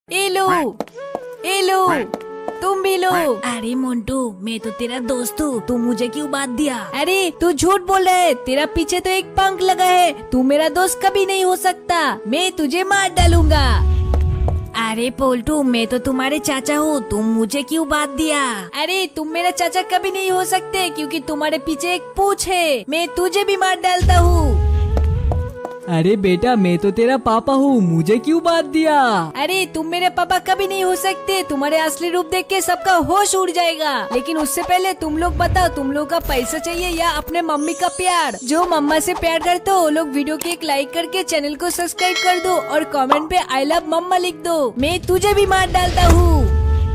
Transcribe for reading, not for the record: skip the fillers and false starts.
ए लो, ए लो, तुम भी लो। अरे मोन्टू, मैं तो तेरा दोस्त हूँ, तू मुझे क्यों बात दिया? अरे तू झूठ बोल रहा है, तेरा पीछे तो एक पंख लगा है, तू मेरा दोस्त कभी नहीं हो सकता, मैं तुझे मार डालूंगा। अरे पोल्टू, मैं तो तुम्हारे चाचा हूँ, तुम मुझे क्यों बात दिया? अरे तुम मेरा चाचा कभी नहीं हो सकते, क्योंकि तुम्हारे पीछे एक पूंछ है, मैं तुझे भी मार डालता हूँ। अरे बेटा, मैं तो तेरा पापा हूँ, मुझे क्यों बात दिया? अरे तुम मेरे पापा कभी नहीं हो सकते, तुम्हारे असली रूप देख के सबका होश उड़ जाएगा। लेकिन उससे पहले तुम लोग बताओ, तुम लोग का पैसा चाहिए या अपने मम्मी का प्यार? जो मम्मा से प्यार करते हो वो लोग वीडियो के एक लाइक करके चैनल को सब्सक्राइब कर दो और कमेंट पे आई लव मम्मा लिख दो, मैं तुझे भी मार डालता हूँ।